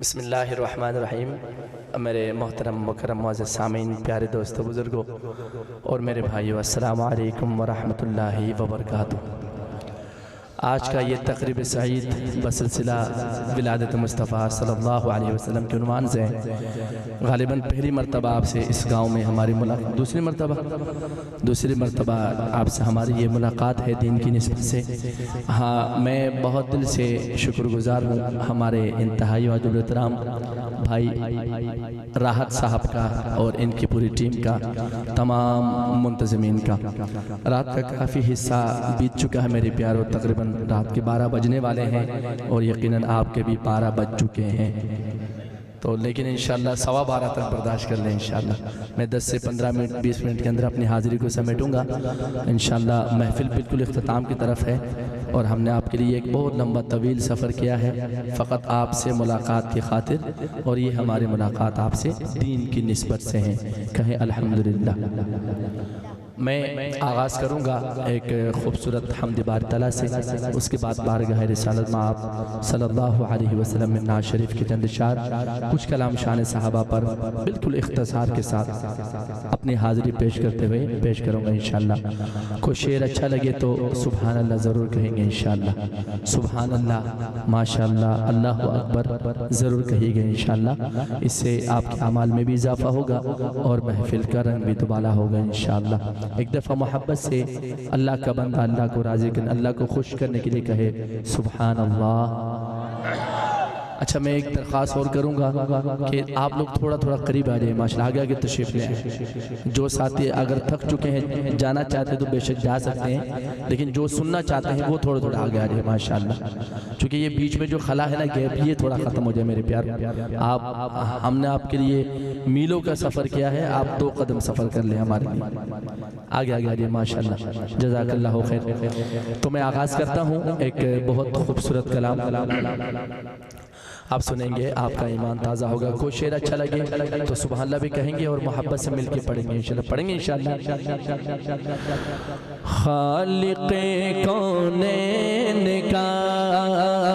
बिस्मिल्लाहिर्रहमानिर्रहीम। मेरे मोहतरम मुकर्रम मुअज़्ज़ज़ सामीन, प्यारे दोस्तों, बुज़ुर्गों और मेरे भाइयों, अस्सलामु अलैकुम वरहमतुल्लाहि वबरकातुहू। आज का ये तक़रीब सईद बसिलसिला विलादत मुस्तफ़ा सल्लल्लाहु अलैहि वसल्लम के उन्वान से ग़ालिबन पहली मरतबा आपसे इस गाँव में हमारी मुलाक़ात, दूसरी मरतबा आपसे हमारी ये मुलाक़ात है दीन की निस्बत से। हाँ, मैं बहुत दिल से शुक्रगुज़ार हूँ हमारे इंतहाई वाजिब एहतराम भाई राहत साहब का और इनकी पूरी टीम का, तमाम मुंतज़मीन का। रात का काफ़ी हिस्सा बीत चुका है मेरे प्यारों, तकरीबन रात के 12 बजने वाले हैं और यकीनन आपके भी 12 बज चुके हैं। तो लेकिन इंशाअल्लाह 12:15 तक बर्दाश्त कर लें। इंशाअल्लाह मैं 10 से 15 मिनट 20 मिनट के अंदर अपनी हाज़िरी को समेटूंगा। इंशाअल्लाह महफिल बिल्कुल इख्तिताम की तरफ है और हमने आपके लिए एक बहुत लंबा तवील सफ़र किया है फ़कत आपसे मुलाकात की खातिर, और ये हमारी मुलाकात आपसे दीन की निस्बत से है। कहें अल्हम्दुलिल्लाह। मैं आगाज़ करूँगा एक ख़ूबसूरत हम्द बारी तआला से, उसके बाद बारगाह रिसालत में आप सल्लल्लाहु अलैहि वसल्लम में नाज़ शरीफ के चंद इशार, कुछ कलाम शान सहाबा पर बिल्कुल इख्तिसार के साथ अपनी हाज़िरी पेश करते हुए पेश करूँगा इंशाअल्लाह। कोई शेर अच्छा लगे तो सुभान अल्लाह ज़रूर कहेंगे इंशाअल्लाह। सुभान अल्लाह, माशाअल्लाह, अल्लाहु अकबर ज़रूर कहिएगा इंशाअल्लाह। इससे आपके अमाल में भी इजाफ़ा होगा और महफिल का रंग भी दुबाला होगा इंशाअल्लाह। एक दफ़ा मोहब्बत से अल्लाह का बंदा अल्लाह को राज़ी करने, अल्लाह को खुश करने के लिए कहे सुभान अल्लाह। अच्छा, मैं एक दरख्वास्त और करूँगा कि आप लोग थोड़ा थोड़ा करीब आ जाए, माशाल्लाह आगे आगे तशरीफ़ ले आए। जो साथी अगर थक चुके हैं, जाना चाहते हैं तो बेशक जा सकते हैं, लेकिन जो सुनना चाहते हैं वो थोड़ा थोड़ा आगे आ जाए माशाल्लाह। चूँकि ये बीच में जो खला है ना गैप, ये थोड़ा ख़त्म हो जाए मेरे प्यार। आप हमने आपके लिए मीलों का सफ़र किया है, आप 2 कदम सफ़र कर लें हमारे लिए। आगे आगे आ जाए माशाल्लाह, जज़ाकल्लाहु खैर। तो मैं आगाज़ करता हूँ एक बहुत खूबसूरत कलाम आप सुनेंगे, आपका ईमान ताज़ा होगा। कोई शेर अच्छा लगे तो सुभान अल्लाह भी कहेंगे और मोहब्बत से मिलके पढ़ेंगे इंशाअल्लाह। खालिक़े कौनैन का,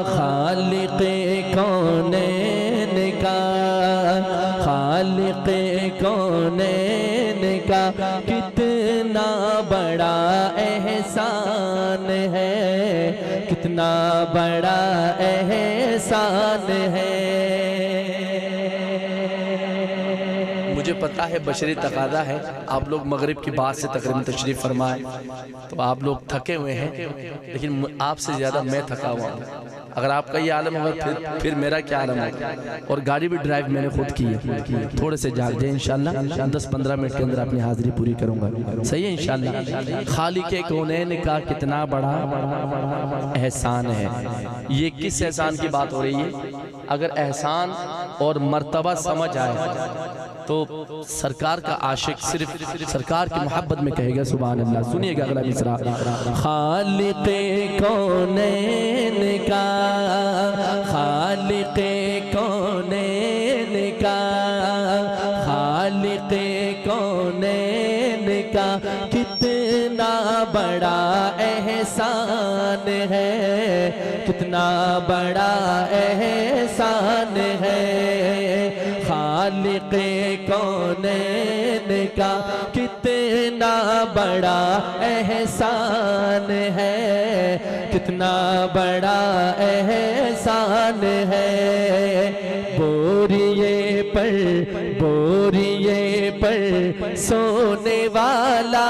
खालिक़े कौनैन का, खालिक़े कौनैन का कितना बड़ा एहसान है, कितना बड़ा एहसान है। मुझे पता है बशरी तकादा है, आप लोग मगरिब की बात से तकरीबन तशरीफ़ फरमाए तो आप लोग थके हुए हैं, लेकिन आपसे ज़्यादा मैं थका हुआ हूँ। अगर आपका ये आलम होगा फिर मेरा क्या आलम होगा। और गाड़ी भी ड्राइव मैंने खुद की है। थोड़े से जाग जाए इंशाअल्लाह, 10-15 मिनट के अंदर अपनी हाज़िरी पूरी करूँगा। सही है इंशाअल्लाह। खालिक़े कौनैन का कितना बड़ा एहसान है। ये किस एहसान की बात हो रही है? अगर एहसान और मर्तबा समझ आए तो सरकार का आशिक सिर्फ सरकार की मोहब्बत में कहेगा सुभान अल्लाह। सुनिएगा अगला मिसरा। खालिक़े कौनैन का, खालिक़े कौनैन का, खालिक़े कौनैन का कितना बड़ा एहसान है, कितना बड़ा एहसान है। खालिक़े कौनैन का कितना बड़ा एहसान है, कितना बड़ा एहसान है। बोरिए पर सोने वाला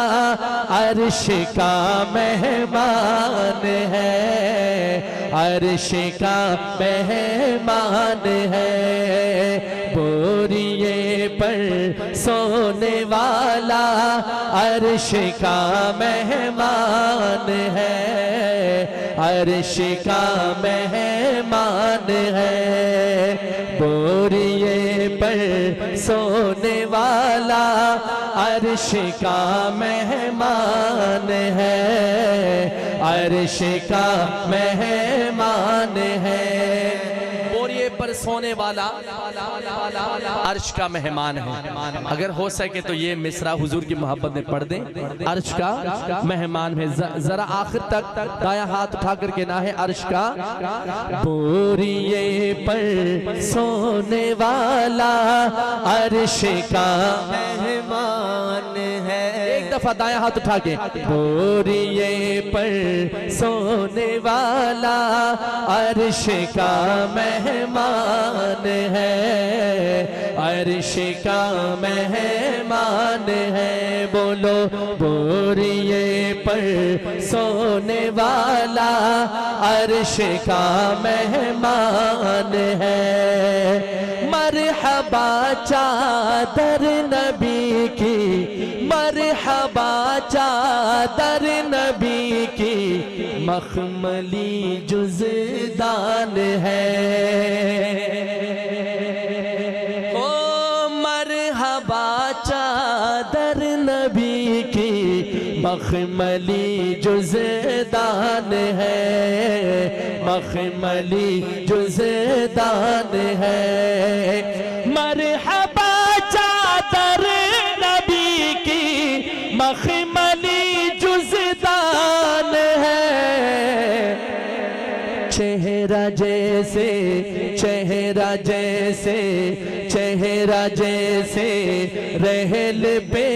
अर्श का मेहमान है, अर्श का मेहमान है। बोरिए पर सोने वाला अर्श का मेहमान है, अर्श का मेहमान है। बोरिए पर सोने वाला अर्श का मेहमान है, अर्श का मेहमान है। बोरिए पर सोने वाला अर्श का मेहमान है। अगर हो सके तो ये मिसरा हुजूर की मोहब्बत में पढ़ दें, अर्श का मेहमान है। जरा आखिर तक दाया हाथ उठा करके ना है अर्श का। बोरिये पर सोने वाला अर्श का मेहमान है। एक दफा दाया हाथ उठा के। बोरिये पर सोने वाला अर्श का मेहमान है, अर्श का मेहमान है। बोलो बोरिये पर सोने वाला अर्श का मेहमान है। मरहबा चादर नबी की, मरहबा चादर नबी की, मखमली जुज़दान है। ओ मरहबा चादर नबी की, मखमली जुज़दान है, मखमली जुज़दान है। मरहबा चादर नबी की, मखमली जुज़दान है। चेहरा जैसे, चेहरा जैसे, चेहरा जैसे रहल पे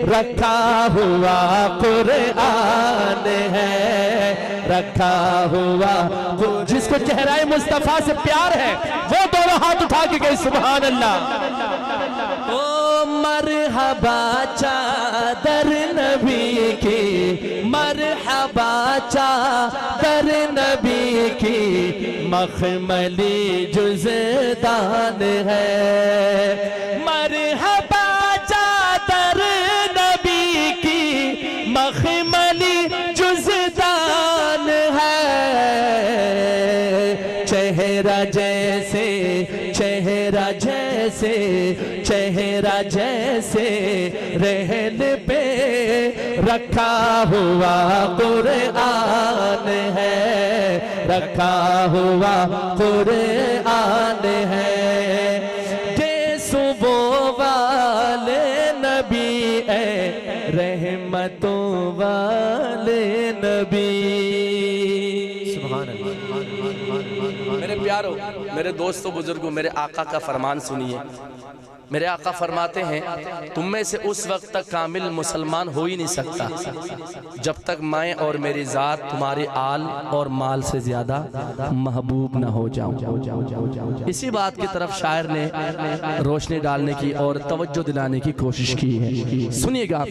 रखा हुआ कुरान है, रखा हुआ। जिसको चेहरा मुस्तफा से प्यार है वो दोनों हाथ उठा के गए सुभान अल्लाह। ओ मरहबा चादर नबी की, मरहबा चादर नबी की, मखमली जुज़दान है। मरहबा चादर नबी की, मखमली जुज़दान है। चेहरा जैसे, चेहरा जैसे, चेहरा जैसे रहल पे रखा हुआ कुरान है, रखा हुआ कुरान है। जैसो वो वाले नबी ए रहमतों वाले नबी। मेरे प्यारो, मेरे दोस्तों, बुजुर्गों, मेरे आका का फरमान सुनिए। मेरे आका फरमाते हैं तुम में से उस वक्त तक कामिल मुसलमान हो ही नहीं सकता जब तक मैं और मेरी ज़ात तुम्हारे आल और माल से ज़्यादा महबूब न हो जाऊं। इसी बात की तरफ शायर ने रोशनी डालने की और तवज्जो दिलाने की कोशिश की है। सुनिएगा।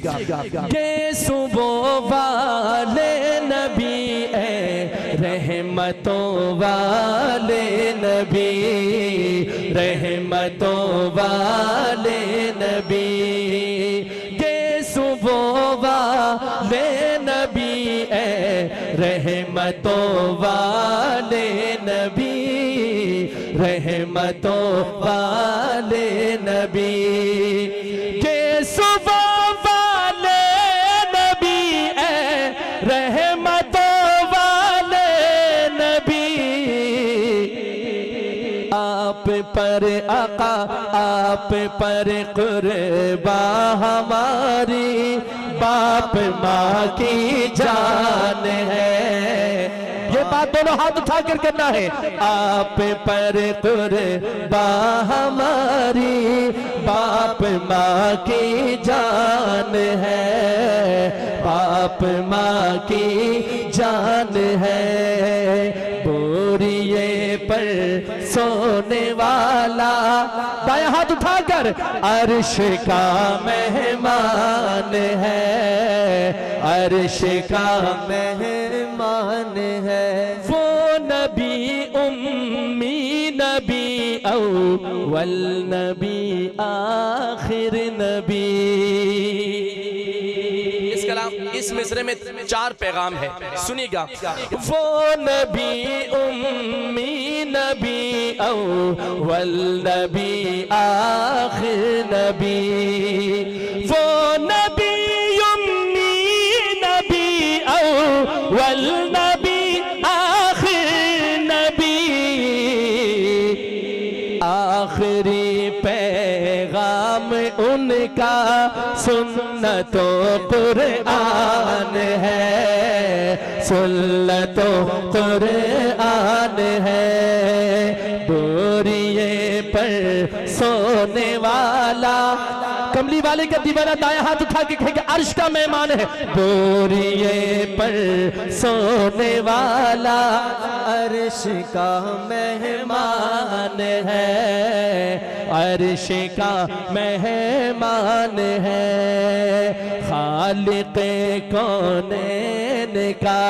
के सुबह वाले नबी ए रहमतों वाले नबी, रहमतों वाले नबी। के सुबह वाले नबी ए रहमतों वाले नबी, रहमतों वाले नबी। के सुबह वाले नबी ए रहमतों वाले नबी। आप पर आका, आप पर कुर्बा हमारी, बाप माँ की जान है। ये बात दोनों हाथ उठा कर करना है। आप पर कुर्बा हमारी, बाप माँ की जान है, बाप माँ की जान है। बोरिये पर सोने वाला, दाया हाथ उठाकर, अर्श का मेहमान है, अर्श का मेहमान है। वो नबी उम्मी नबी अव्वल नबी आखिर नबी। इस मिसरे में 4 पैगाम है, सुनिएगा। वो नबी उम्मी नबी अव्वल नबी आखिर नबी। वो नबी उम्मी नबी अव्वल नबी आखिर नबी। आखिरी पैगाम उनका सुन्नतो कुरान है, सुन्नतो कुरान है। बोरिए पर सोने वाला, कमली वाले का दीवाना दाया हाथ उठा के कहेगा अर्श का मेहमान है। बोरिए पर सोने वाला अर्श का मेहमान है, अर्श का मेहमान है। खालिक़े कौनैन का,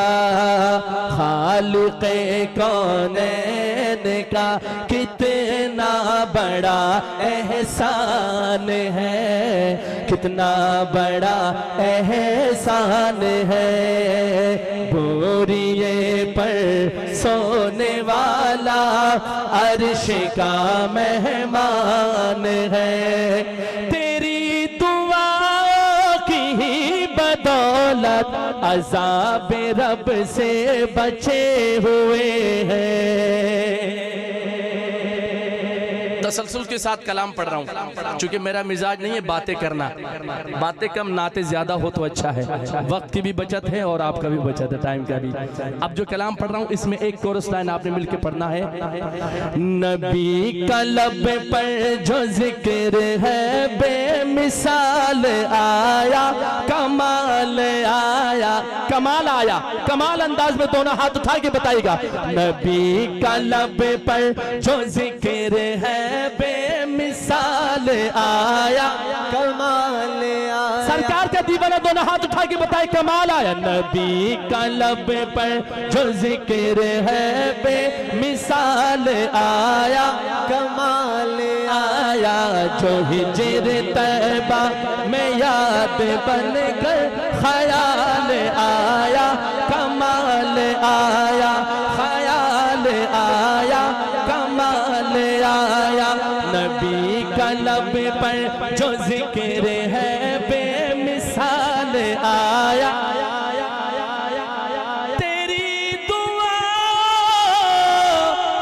खालिक़े कौनैन का कितना बड़ा एहसान है, कितना बड़ा एहसान है। बोरिए पर सोने वाला अर्श का मेहमान है। तेरी दुआओं की ही बदौलत अज़ाब रब से बचे हुए हैं। तसलसल के साथ कलाम पढ़ रहा हूँ, चूंकि मेरा मिजाज नहीं है बातें करना, बातें कम नाते ज्यादा हो तो अच्छा है। वक्त की भी बचत है और आपका भी बचत है, टाइम का भी। अब जो कलाम पढ़ रहा हूँ इसमें एक कोरस लाइन आपने मिलकर पढ़ना है। नबी का लब पर जो जिक्र है बेमिसाल आया, कमाल आया, कमाल आया, कमाल अंदाज में दोनों हाथ उठा के बताएगा। नबी का लब पर जो जिक्र है बेमिसाल आया, कमाल आया। सरकार का दीवाना दोनों हाथ उठा के बताए कमाल आया। नबी का लब पर जो जिक्र है बेमिसाल आया, कमाल आया। जो हिजर तैबा में याद बनकर ख्याल आया, कमाल आया, ख्याल आया, कमाल आया। नबी का लब पर जो जिक्र है बेमिसाल आया। तेरी दुआ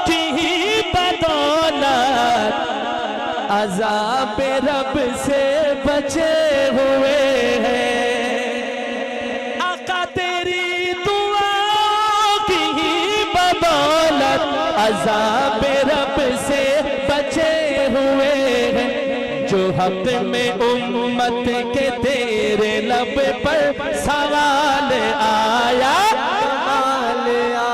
की ही बदौलत अज़ाब रब से बचे हुए हैं। आका तेरी दुआ की ही बदौलत अज़ाब रब से बचे हुए हैं। जो हक में उम्मत के तेरे लब पर सवाल आया, कमाल आया।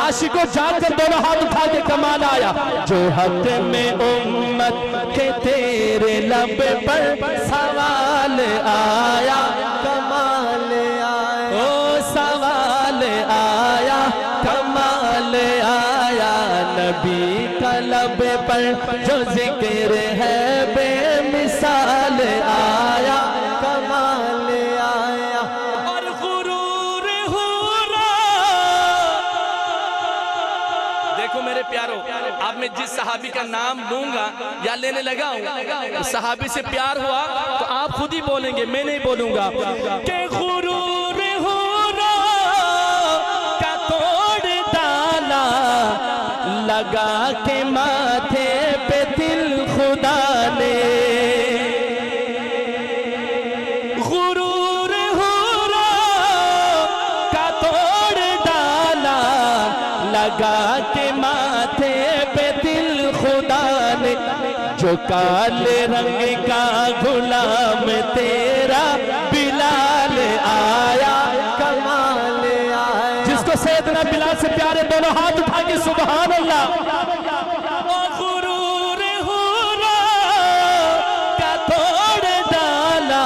आशिकों जाकर दोनों हाथ उठा के कमाल आया। जो हक में उम्मत के तेरे लब पर सवाल आया, कमाल आया। ओ सवाल आया, कमाल आया। नबी का लब पर जो जिक्र है बेमिसाल आया, कमाल आया। और गुरूर हुरा, देखो मेरे प्यारो, अब मैं जिस सहाबी का नाम लूंगा या लेने लगा हूं, उस सहाबी से प्यार हुआ तो आप खुद ही बोलेंगे, मैं नहीं बोलूंगा। के गुरूर हुरा का तोड़ डाला, लगा के माथे पे दिल खुदा ने। गुरूर हुरा का तोड़ डाला, लगा के माथे पे दिल खुदा ने। जो काले रंग का गुलाम तेरा बिलाल आया, कमाल आया। जिसको सैयदना बिलाल से प्यारे दोनों हाथ उठा के सुभान अल्लाह। गुरूर हुरा का तोड़ डाला,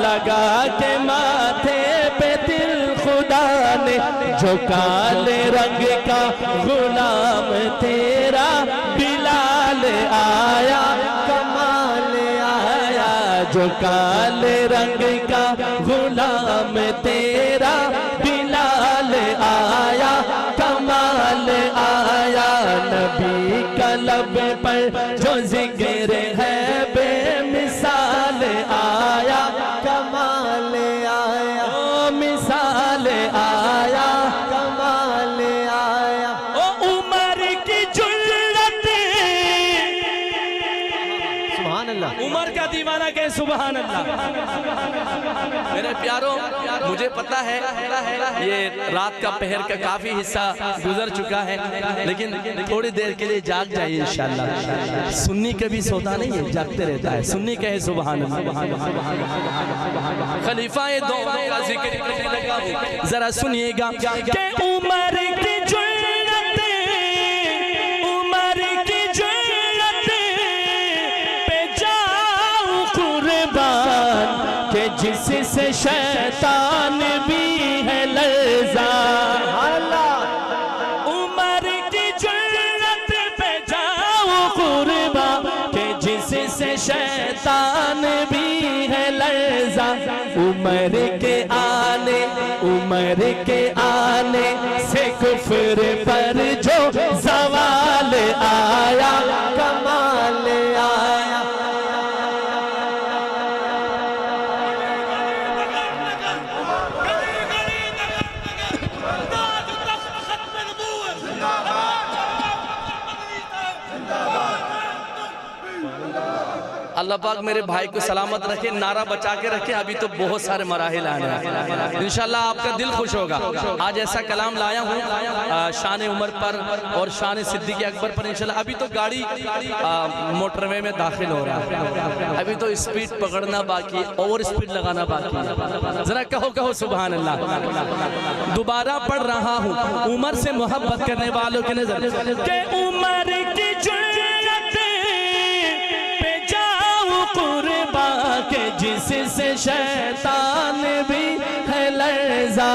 लगा के माथे पे दिल खुदा ने। जो काले रंग का गुलाम तेरा बिलाल आया, कमाल आया। जो काले रंग का गुलाम तेरा बिलाल आया, कमाल आया। नबी का लब पर जो जिक्र है बेमिसाल आया, कमाल आया। ओ मिसाल आया, कमाल आया। ओ उमर की जुल्लत उमर का दीवाना कहे सुभान अल्लाह। मेरे प्यारों, मुझे पता है ये रात का पहर का काफी हिस्सा गुजर चुका है, लेकिन थोड़ी देर के लिए जाग जाइए इंशाअल्लाह। सुन्नी कभी सोता नहीं है, जागते रहता है। सुन्नी कहे सुभान अल्लाह। खलीफा दो का जिक्र करने लगा, जरा सुनिएगा कि उमर की जुर्रत, उमर की जुर्रत पे जाऊं कुर्बान, के जिससे शैतान भी है लर्ज़ा। उमर की जुर्रत पे जाऊं कुर्बान, के जिससे शैतान भी है लर्ज़ा। उमर के आने से कुफ्र पर जो ज़वाल आया, कमाल आया। अल्लाह पाक मेरे भाई को सलामत रखे, नारा बचा के रखे। अभी तो बहुत सारे मराहिल आने हैं, इंशाल्लाह आपका दिल खुश होगा। आज ऐसा कलाम लाया हूँ शान उमर पर और शान सिद्दीक़ अकबर पर इंशाल्लाह। अभी तो गाड़ी मोटरवे में दाखिल हो रहा है, अभी तो स्पीड पकड़ना बाकी है, ओवर स्पीड लगाना बाकी है। जरा कहो सुभान अल्लाह। दोबारा पढ़ रहा हूँ, उमर से मोहब्बत करने वालों की नजर के उमर की कुर्बा के जिससे शैतान भी है लर्ज़ा।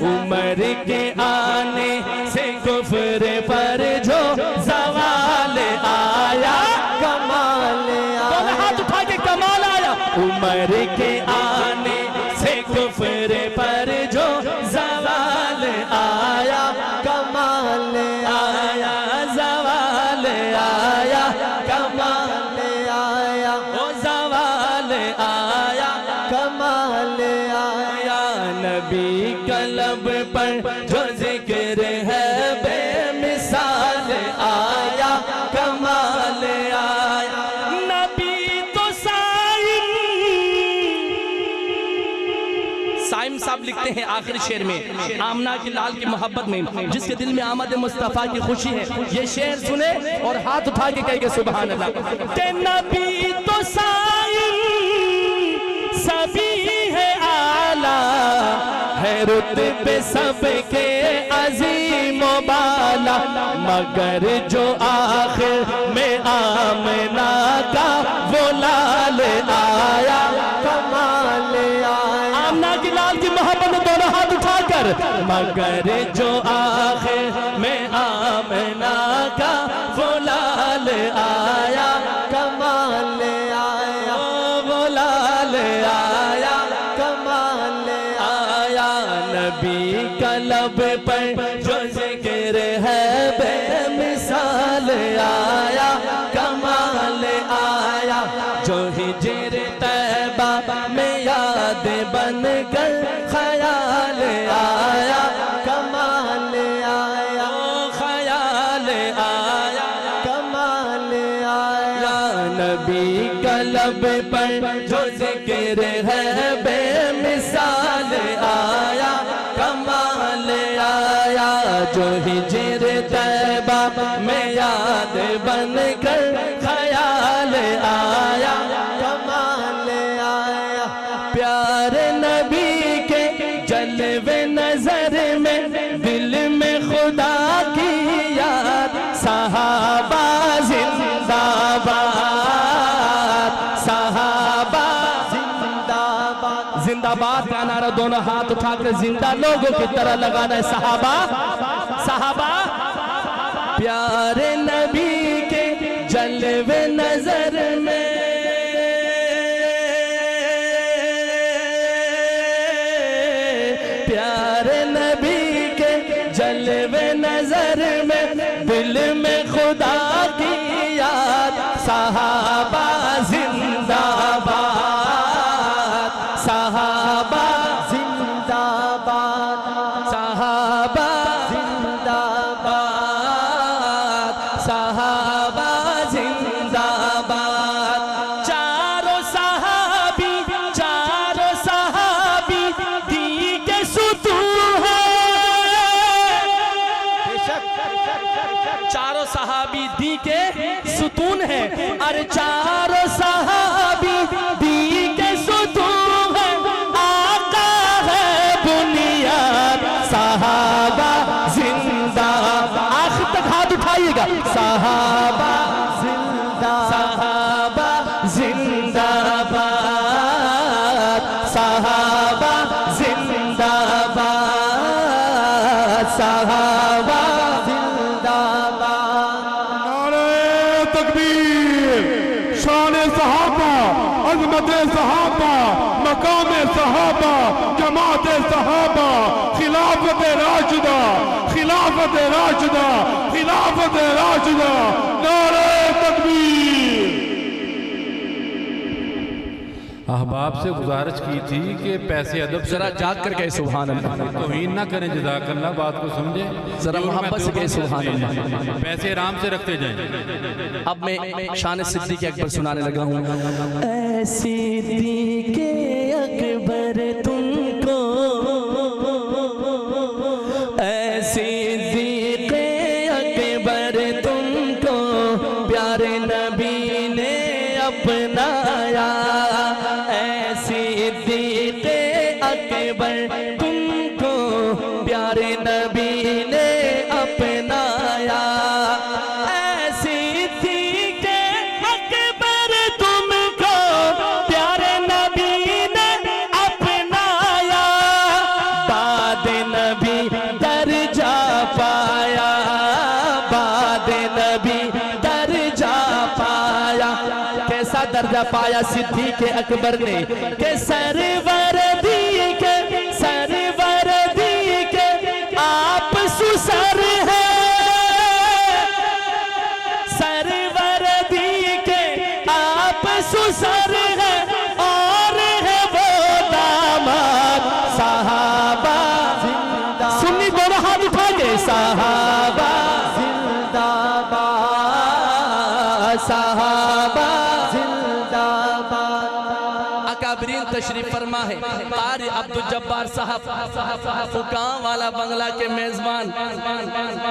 उमर के आने से कुफ्र पर जो ज़वाल आया, कमाल आया। हाथ उठा के कमाल आया। उमर के आने से कुफ्र पर जो ज़वाल आया, कमाल आया, ज़वाल आया, कमाल आया, ओ ज़वाल आया, कमाल आया। नबी कलब पर जो जिक्र है बेमिसाल आया, कमाल आया। नबी तो साइम साहब लिखते हैं आखिरी शेर में, आमना की लाल की मोहब्बत में, जिसके दिल में आमद मुस्तफ़ा की खुशी है, ये शेर सुने और हाथ उठा के कहेंगे सुभान अल्लाह। नबी तो साइम सभी है आला, है रुतबे सबके अज़ीम बाला, मगर जो आखिर में आमना का वो लाल आया, कमाल आया। आमना की लाल की मोहब्बत में दोनों हाथ उठाकर, मगर जो आखिर में आमना का वो लाल आया, कमाल आया, वो लाल आया, कमाल आया। नबी कलब पर जो जिक्र है बेमिसाल आया, कमाल आया। जो हिजर तैबा में याद बन कर ख्याल आया, कमाल आया, ख्याल आया, कमाल आया। नबी कलब पर जो जिक्र है बेमिसाल आया, कमाल आया। जो हिजर तैबा में याद बन कर ख्याल आया, कमाल आया। प्यारे नबी के जलवे नजर में, दिल में खुदा की याद, सहाबा जिंदाबाद, सहाबा जिंदाबाद, जिंदाबाद का नारा दोनों हाथ उठाकर जिंदा लोगों की तरह लगाना है। सहाबा सहाबा। प्यारे नबी के जलवे नजर में, प्यारे नबी के जलवे नजर में, दिल में खुदा की याद, सहाबा जिंदाबाद, सहाबा जिंदाबाद, सहाबा जिंदाबाद, सहाबा जिंदाबाद। अरे चारों सहाबी दी के सुतून है, आका है बुनियाद, सहाबा जिंदा। आखिर तक हाथ उठाइएगा, सहाबा जिंदा, सहाबा जिंदाबाद, सहाबा जिंदाबाद, सहाबा जिंदाबाद। नारे तकबीर, शान सहाबा, अज़मत सहाबा, मकाम सहाबा, जमात सहाबा, खिलाफत राशिदा, खिलाफत राशिदा, खिलाफत राशिदा। नारे तकबीर। अहबाब से गुजारिश की थी कि पैसे अदब जरा जाग कर कहे सुभान अल्लाह, तौहीन ना करें, जज़ाकल्लाह, बात को समझे, जरा मोहब्बत से कहे सुभान अल्लाह। पैसे आराम से रखते जाएं। अब मैं शान सिद्दीक़ अकबर सुनाने लगा हूँ। ऐ सिद्दीक़ अकबर तुमको, ऐ सिद्दीक़ अकबर तुमको प्यारे नबी ने अपनाया, ऐ सिद्दीक़ अकबर तुमको प्यारे नबी ने अपनाया, ऐ सिद्दीक़ अकबर तुमको प्यारे नबी ने अपनाया, बाद नबी दर्जा पाया, बाद नबी दर्जा पाया। कैसा दर्जा पाया सिद्दीक़ अकबर ने के सरवर दी के, सरवर दी के आप सुसर है, सरवर दी के आप सुसर है, और है वो दामाद, सहाबा जिंदा। सुन्नी दोनों हाथ उठा के, सहाबा जिंदाबाद, सहाबा अकाबरीन तशरीफ फरमा है। कारी अब्दुल जब्बार साहब फुकां वाला बंगला के मेजबान,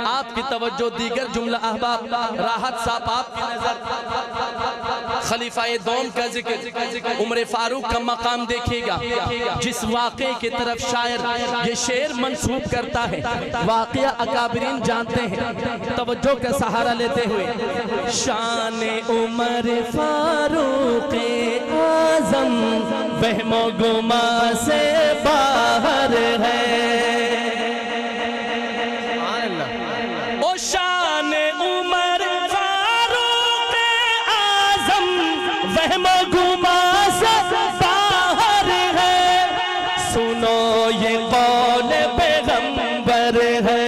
आपकी तवज्जो दीगर जुमला अहबाब, राहत साहब आपकी नजर खलीफाए दोम का जिक्र, उमर फारूक का मकाम देखिएगा, जिस वाक़े की तरफ शायर ये शेर मंसूब करता है, वाक़या अकाबरीन जानते हैं। तवज्जो का सहारा लेते हुए, शान उमर फारूक आज़म वहमो गुमा से बाहर है, ओ शान उमर फारूक आज़म वहमो गुमा से बाहर है, सुनो ये कौल पैगंबर है,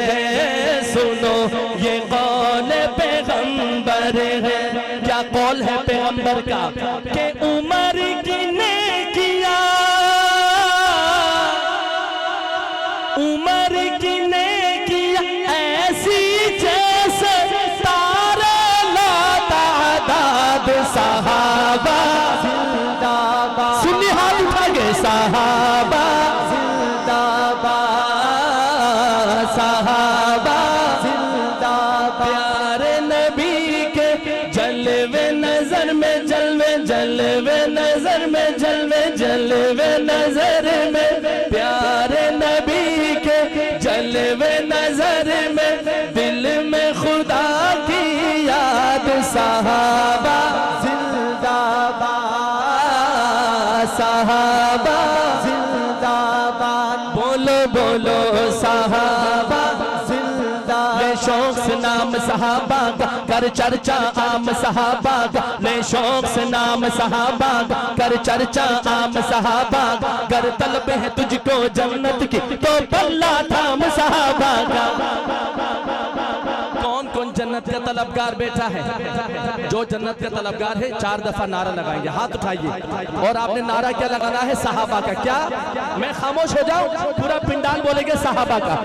सुनो ये कौल पैगंबर है। क्या कौल है पैगंबर का कि उमर की ने किया, उमर की ने किया ऐसी जैसे तारा लातादाद, सहाबा जिंदाबाद। सुन्नी हाथ उठा गए, सहाबा जिंदाबाद, सहाबा जिंदाबाद। प्यारे नबी के जलवे नजर में, जलवे जलवे नजर में, जलवे जलवे नजर में, प्यारे नबी के जलवे नजर में, दिल में खुदा की याद, सहाबा जिंदाबाद, सहाबा जिंदाबाद। बोलो बोलो सहाबा जिंदाबाद। ले शौक से नाम सहाबा का कर चर्चा आम सहाबा का, ले शौक से नाम सहाबा का कर चर्चा आम सहाबा का। कर तलब है तुझको जन्नत की तो पल्ला थाम सहाबा का। कौन कौन जन्नत का तलबगार बैठा है? जो जन्नत का तलबगार है 4 दफा नारा लगाएंगे, हाथ उठाइए। और आपने नारा क्या लगाना है? सहाबा का। क्या मैं खामोश हो जाऊं? पूरा पिंडाल बोलेंगे सहाबा का।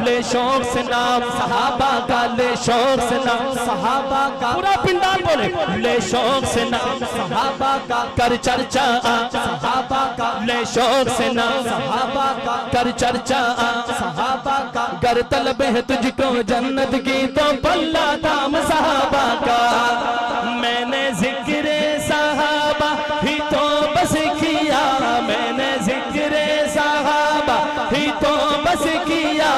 ले शौक से नाम सहाबा का, ले शौक से नाम सहाबा का। पूरा पिंडाल बोले ले शौक से नाम सहाबा का, कर चर्चा सहाबा का। ले शौक से नाम सहाबा का, कर चर्चा सहाबा का। कर तलब है तुझको जन्नत की तो पल्ला थाम सहाबा का। मैंने जिक्र सहाबा ही तो बस किया, मैंने जिक्र सहाबा ही तो बस किया,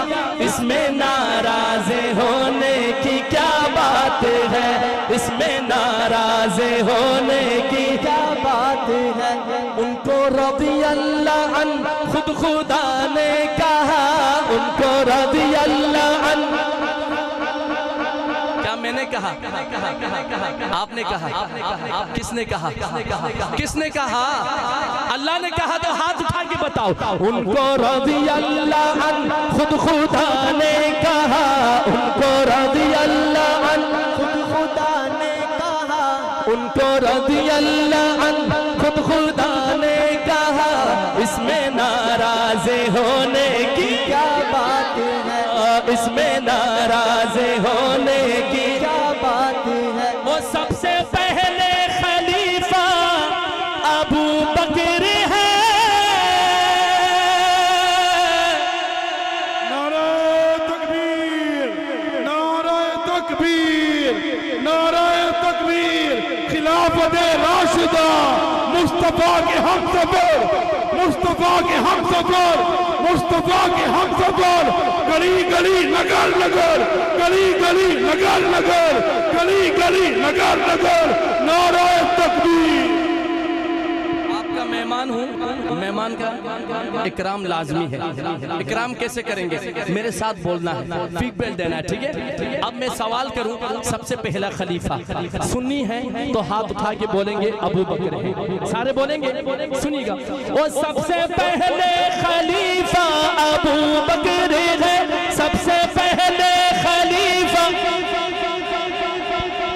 इसमें नाराज होने की क्या बात है, इसमें नाराज होने की क्या बात है। उनको रज़ी अल्लाह अन खुद खुदा ने कहा, उनको रज़ी अल्लाह अन, क्या मैंने कहा, आपने कहा, किसने कहा, किसने कहा? अल्लाह ने कहा तो हाथ उठा के बताओ। उनको रज़ी अल्लाह अन खुद खुदा ने कहा, उनको रज़ी अल्लाह अन खुद खुदा ने कहा, उनको रज़ी अल्लाह अन खुद खुदा ने कहा, इसमें नाराज होने की क्या बात है, इसमें नाराज होने की क्या बात है। वो सबसे पहले खलीफा अबू बकर है। नाराए तकबीर, नाराए तकबीर, नाराए तकबीर। खिलाफत राशिदा मुस्तफा के हम सफर, मुस्तफा के हम सफर, मुस्तफा के हम सफर। गली गली नगर नगर, गली गली नगर नगर, गली गली नगर नगर। नाराए तकबीर। आपका मेहमान हूँ, मेहमान का इकराम लाजमी है। इकराम कैसे करेंगे? मेरे साथ बोलना है, फीडबैक देना है, ठीक है? अब मैं सवाल करूँ, सबसे पहला खलीफा सुन्नी है तो हाथ उठा के बोलेंगे अबू बकर है, सारे बोलेंगे, सुनिएगा। वो सबसे पहले खलीफा अबू बकर है, सबसे पहले खलीफा,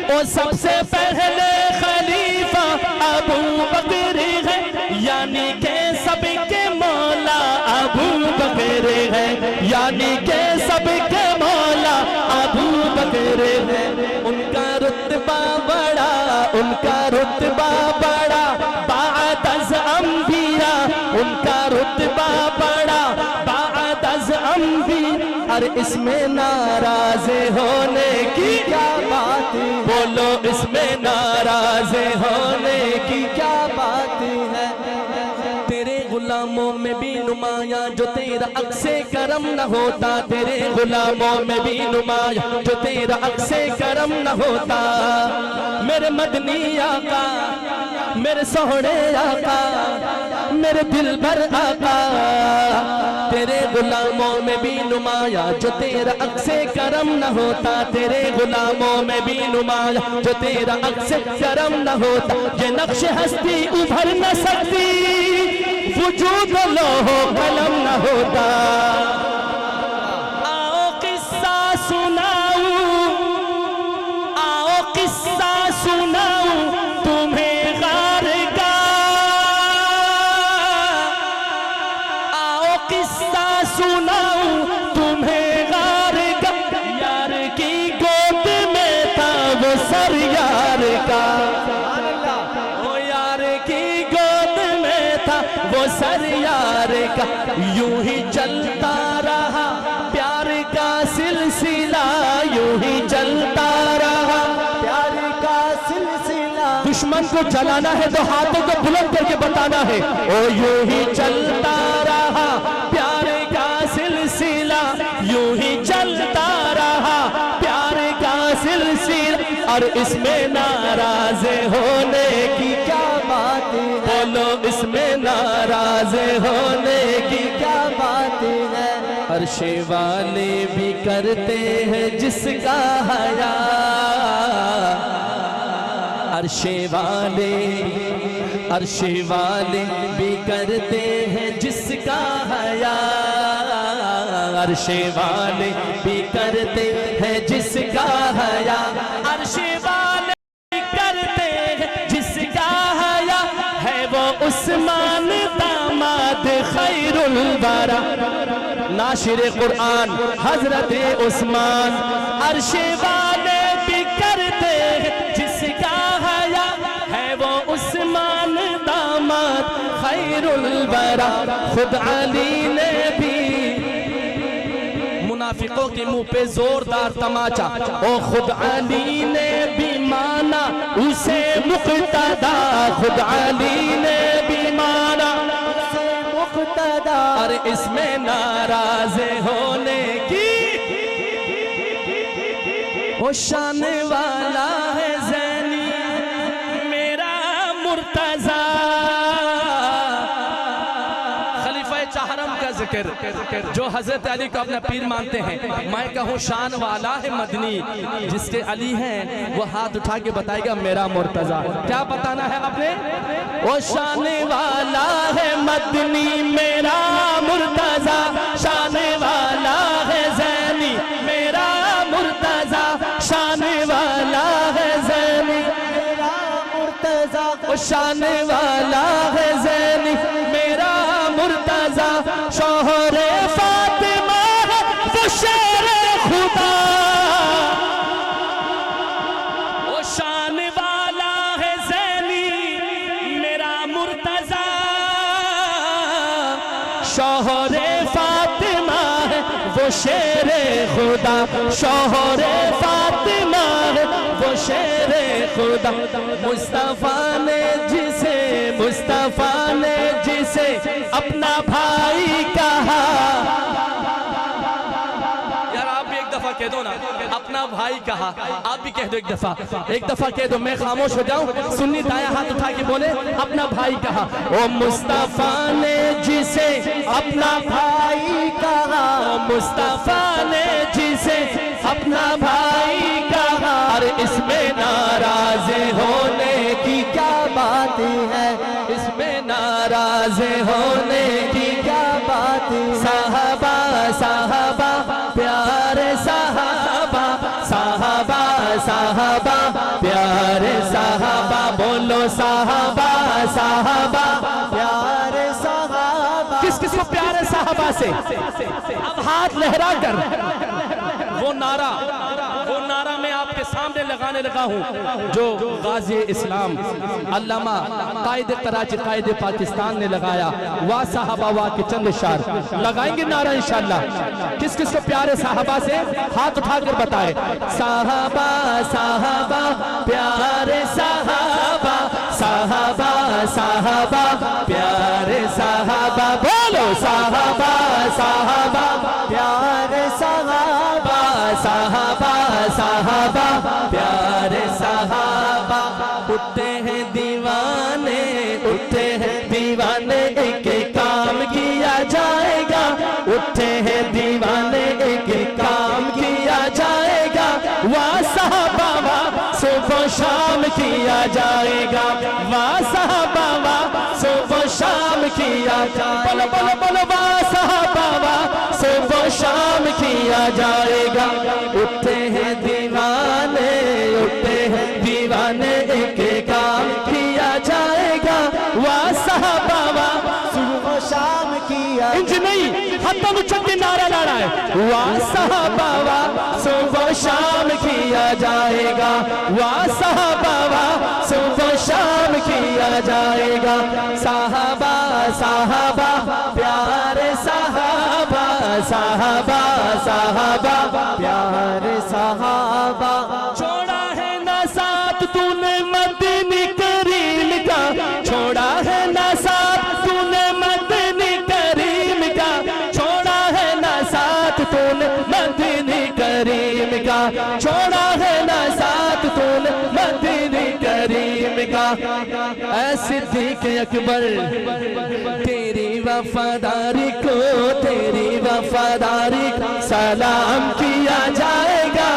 वो सबसे पहले खलीफा अबू बकर है, यानी के सबके मौला अबू बकर है, यानी के सबके मौला अबू बकर है। उनका रुतबा बड़ा, उनका रुतबा बड़ा बाद अज़ अंबिया, उनका रुतबा बड़ा बाद अज़ अंबिया। और इसमें नाराज होने की क्या बात, बोलो इसमें नाराज होने की क्या बात है। तेरे गुलामों में भी नुमाया जो तेरा अक्से करम न होता, तेरे गुलामों में भी नुमाया जो तेरा अक्से करम न होता। मेरे मदनी आका, मेरे सोहने आका, मेरे दिल भर आका, तेरे गुलामों में भी नुमाया जो तेरा अक्से करम न होता, तेरे गुलामों में भी नुमाया जो तेरा अक्से करम न होता। ये नक्श हस्ती उभर न सकती, वजूद लोहो कलम न होता। आओ किस्सा सुनाऊं, आओ किस्सा सुनाऊं तुम्हें गार का, आओ किस्सा सुनाऊं तुम्हें गार का। यार की गोद में था वो सर यार का, ओ यार की गोद में था वो सर यार का। यूं ही चलता रहा प्यार का सिलसिला, यूं ही चलता रहा प्यार का सिलसिला। दुश्मन को जलाना है तो हाथों को बुलंद करके बताना है, ओ यूं ही चलता रहा प्यार का सिलसिला, यूं ही चलता रहा प्यार का सिलसिला। और इसमें नाराज होने की क्या बात है, बोलो इसमें नाराज होने की क्या बात है। अर्शे वाले भी करते हैं जिसका हया, अर्शे वाले, अर्शे वाले भी करते हैं जिसका हया, अर्शे वाले भी करते हैं जिसका हया, अर्शे वाले भी करते हैं जिसका हया। है वो उस्मान दामाद खैरुल वरा, नाशिर कुरान हजरत उस्मान। अर्शे वाले भी करते हैं जिसका हया, है वो उस्मान दामाद खैरुल वरा। खुद अली ने भी मुनाफिकों के मुंह पे जोरदार तमाचा, ओ खुद अली ने भी माना उसे मुक्तदा खुद अली ने भी माना, मुक्तदा और इसमें नाराज होने की वो शान वाला है ज़ैनी मेरा मुर्तज़ा। खलीफा चाहरम का जिक्र जो हजरत अली को अपना पीर मानते हैं, मैं कहूँ शान वाला है मदनी, जिसके अली हैं वो हाथ उठा के बताएगा मेरा मुर्तज़ा। क्या बताना है आपने? वो शान वाला है मदनी मेरा मुर्तज़ा, शान वाला है ज़ैनी मेरा मुर्तज़ा, शान वाला है ज़ैनी मेरा मुर्तज़ा, वो शान वाला है ज़ैनी मेरा मुर्तज़ा। शोहरे फातिमा है वो शेरे खुदा, वो शान वाला है ज़ैनी मेरा मुर्तज़ा। शोहरे फातिमा है वो शेरे खुदा, शोहरे फातिमा है वो शेरे खुदा। मुस्तफा ने जिसे अपना भाई कहा, यार आप भी एक दफा कह दो ना, अपना भाई कहा। आप भी कह दो एक दफा कह दो, मैं खामोश हो जाऊं। सुन्नी दाया हाथ उठा के बोले अपना भाई कहा। ओ मुस्तफा ने जिसे अपना भाई कहा, मुस्तफा ने जिसे अपना भाई कहा, और इसमें नाराज होने की क्या बात है, इसमें नाराज होने की क्या बात है। साहबा साहबा प्यारे साहबा, साहबा साहबा प्यारे साहबा, बोलो साहबा साहबा प्यारे साहबा। किस किस को प्यारे साहबा से? अब हाथ लहरा कर वो नारा मैं आपके सामने लगाने लगा हूं, जो गाजी इस्लाम अल्लामा कायद कराची कायद पाकिस्तान ने लगाया। वाह साहबा वाह के चंद शार लगाएंगे नारा इंशाअल्लाह। किस किस को प्यारे साहबा से? हाथ उठाकर बताए। साहबा साहबा प्यारे साहबा, साहबा साहबा प्यारे साहबा, बोलो साहबा साहबा प्यारे साहबा, साहबा साहबा प्यारे साहबा। उठते हैं दीवाने, उठते हैं दीवाने, एक काम किया जाएगा। उठते हैं दीवाने, एक काम किया जाएगा। वाह साहबा वाह सुबह शाम किया जाएगा, वाह साहबा वाह सुबह शाम किया जाएगा। बोलो बोलो बोलो वाह साहबा वाह सुबह शाम किया जाएगा। उठते हैं दीवाने, उठते हैं दीवाने, एक काम किया जाएगा। वाह साहबा वाह सुबह शाम किया, इंज नहीं हत्ता उछल के नारा ला रहा है। वाह साहबा वाह सुबह शाम किया जाएगा, वाह साहबा वाह सुबह शाम किया जाएगा। साहबा साहबा प्यारे साहबा, साहबा साहबा प्यारे साहबा। छोड़ा है ना साथ तूने मदनी करीम का, छोड़ा है ना साथ तूने मदनी करीम का, छोड़ा है ना साथ तूने मदनी करीम का, छोड़ा है ना साथ तूने मदनी करीम का। ऐ सिद्दीक़ अकबर तेरी वफादारी को, तेरी वफादारी सलाम किया जाएगा।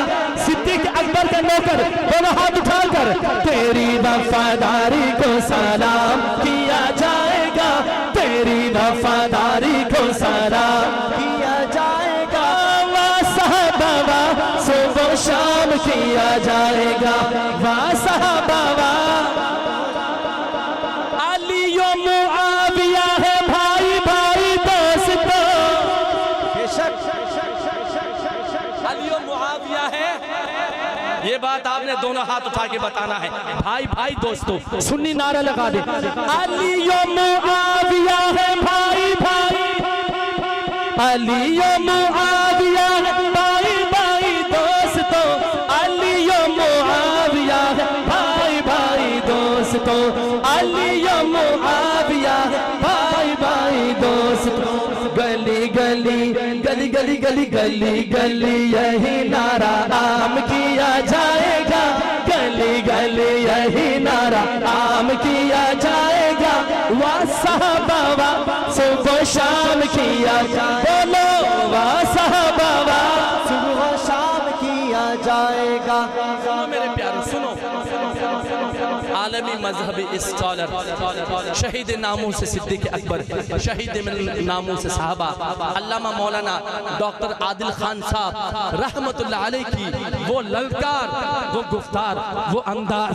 सिद्दीक़ अकबर का नौकर दोनों हाथ उठाकर तेरी वफादारी को सलाम किया जाएगा, तेरी वफादारी को सलाम किया जाएगा। वाह साहबा वाह सुबह शाम किया जाएगा, वाह साहबा वाह। अली मुआविया है भाई भाई दोस्तों, अली मुआविया है, ये बात आपने दोनों हाथ उठा के बताना है। भाई भाई दोस्तों सुन्नी नारा लगा दे। अली मुआविया है भाई भाई, अली मुआविया है भाई भाई दोस्तों, अली मुआविया है भाई भाई दोस्तों, अली या मुआविया भाई भाई दोस्तों। गली गली गली गली गली गली गली यही नारा आम किया जाएगा, गली गली यही नारा आम किया जाएगा। वाह साहबा वाह सुबह शाम किया जाएगा, बोलो वाह साहबा वाह सुबह शाम किया जाएगा। सुनो मेरे प्यारे सुनो, आलमी मजहबी स्कॉलर शहीद नामों से सिद्दीक अकबर, शहीद नामों से साहबा अल्लामा मौलाना डॉक्टर आदिल खान साहब रहमतुल्लाह अलैह की वो ललकार, वो गुफ्तार, वो अंदाज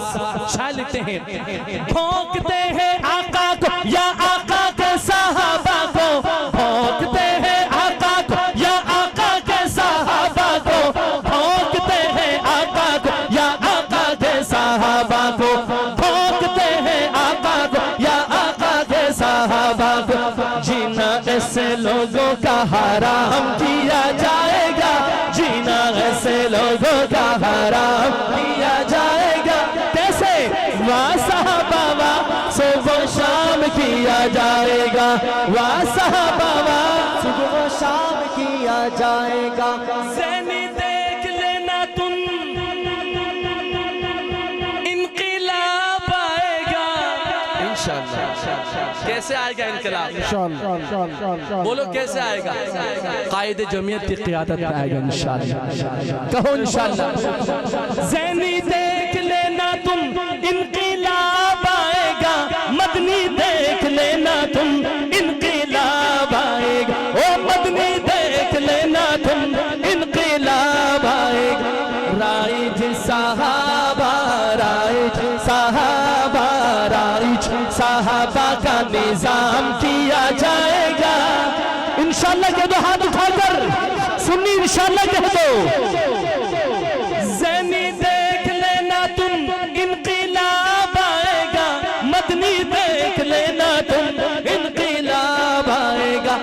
शायर लिखते हैं, भौंकते हैं आका को या आका के साहबा को, भौंकते हैं आका को या आका के साहबा को, भौंकते हैं आका को या आका के साहबा को, भौंकते हैं आका को या आका के साहबा को। जीना ऐसे लोगों का हराम किया जाएगा, जीना ऐसे लोगों का हराम किया जाएगा। कैसे? वाह साहबा वाह सुबह शाम किया जाएगा, वाह साहबा वाह सुबह शाम किया जाएगा। ज़ैनी देख लेना तुम इनक़िलाब आएगा इंशाअल्लाह। कैसे आएगा इनक़िलाब? बोलो कैसे आएगा? कायदे जमीयत की क़ियादत में आएगा इंशाअल्लाह। कहो इंशाअल्लाह। ज़ैनी देख लेना तुम इनक़िलाब आएगा, मदनी देख लेना तुम इनक़िलाब आएगा, ओ मदनी देख लेना तुम इनक़िलाब आएगा। राइज साहबा राइज साहबा राइज साहबा का निजाम किया जाएगा इंशाअल्लाह। कह दो हाथ उठाकर, सुन्नी इंशाअल्लाह कह दो। ज़ैनी देख लेना तुम इनक़िलाब आएगा, मदनी देख लेना तुम इनक़िलाब आएगा।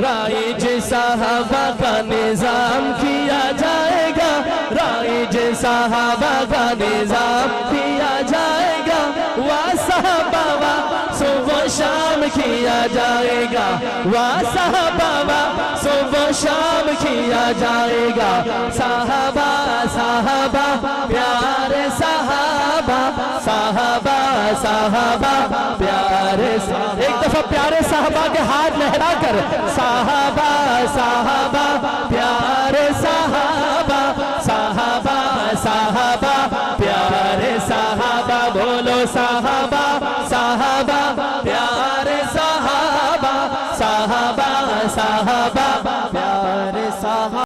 राइज साहबा का निजाम किया जाएगा, राइज साहबा का निजाम किया जाएगा। वाह साहबा वाह सुबह शाम किया जाएगा, वाह साहबा वाह सुबह शाम किया जाएगा। साहबा साहबा प्यारे साहबा, साहबा साहबा प्यारे साहबा। एक दफा प्यारे साहबा के हाथ लहरा कर, साहबा साहबा प्यारे साहबा, साहबा साहबा प्यारे साहबा। बोलो साहबा साहबा प्यारे साहबा, साहबा साहबा